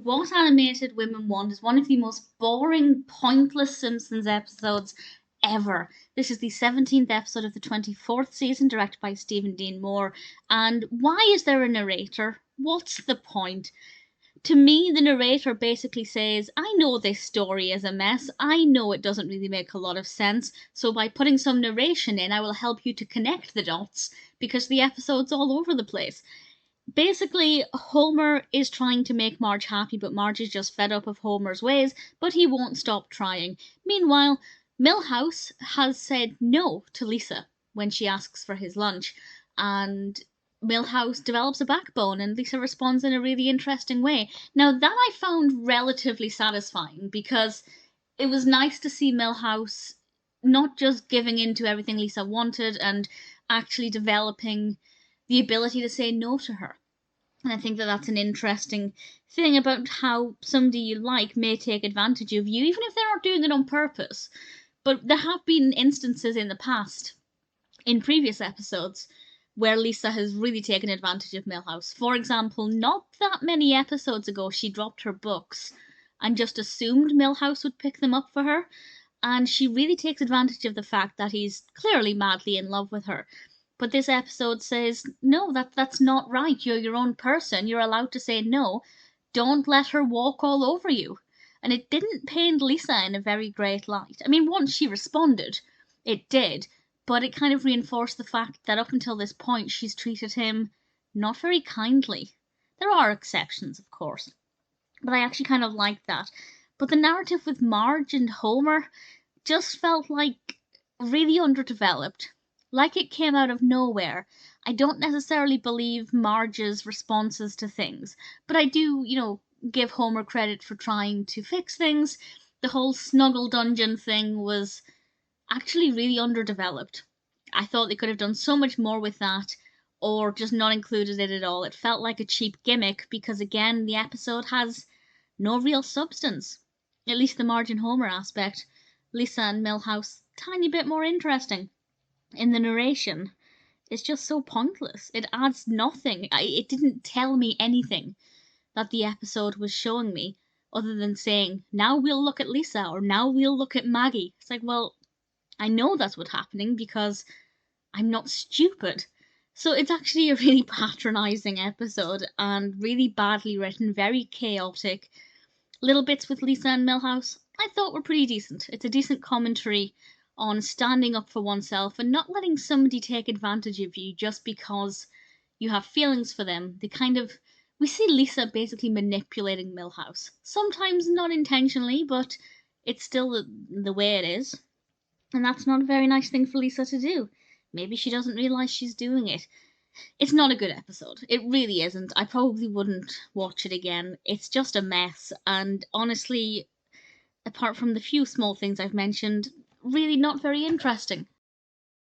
What Animated Women Want is one of the most boring, pointless Simpsons episodes ever. This is the 17th episode of the 24th season, directed by Stephen Dean Moore. And why is there a narrator? What's the point? To me, the narrator basically says, I know this story is a mess. I know it doesn't really make a lot of sense. So by putting some narration in, I will help you to connect the dots because the episode's all over the place. Basically, Homer is trying to make Marge happy, but Marge is just fed up of Homer's ways, but he won't stop trying. Meanwhile, Milhouse has said no to Lisa when she asks for his lunch, and Milhouse develops a backbone, and Lisa responds in a really interesting way. Now, that I found relatively satisfying because it was nice to see Milhouse not just giving in to everything Lisa wanted and actually developing the ability to say no to her. And I think that that's an interesting thing about how somebody you like may take advantage of you, even if they're not doing it on purpose. But there have been instances in the past, in previous episodes, where Lisa has really taken advantage of Milhouse. For example, not that many episodes ago, she dropped her books and just assumed Milhouse would pick them up for her. And she really takes advantage of the fact that he's clearly madly in love with her. But this episode says, no, that's not right. You're your own person. You're allowed to say no. Don't let her walk all over you. And it didn't paint Lisa in a very great light. I mean, once she responded, it did, but it kind of reinforced the fact that up until this point, she's treated him not very kindly. There are exceptions, of course, but I actually kind of like that. But the narrative with Marge and Homer just felt like really underdeveloped, like it came out of nowhere. I don't necessarily believe Marge's responses to things, but I do, give Homer credit for trying to fix things. The whole snuggle dungeon thing was actually really underdeveloped. I thought they could have done so much more with that, or just not included it at all. It felt like a cheap gimmick because, again, the episode has no real substance. At least the Marge and Homer aspect. Lisa and Milhouse, tiny bit more interesting. In the narration, it's just so pointless. It adds nothing. It didn't tell me anything that the episode was showing me other than saying, now we'll look at Lisa or now we'll look at Maggie. It's like, well, I know that's what's happening because I'm not stupid. So it's actually a really patronizing episode and really badly written, very chaotic. Little bits with Lisa and Milhouse I thought were pretty decent. It's a decent commentary on standing up for oneself and not letting somebody take advantage of you just because you have feelings for them. We see Lisa basically manipulating Milhouse. Sometimes not intentionally, but it's still the way it is. And that's not a very nice thing for Lisa to do. Maybe she doesn't realise she's doing it. It's not a good episode. It really isn't. I probably wouldn't watch it again. It's just a mess. And honestly, apart from the few small things I've mentioned, really not very interesting.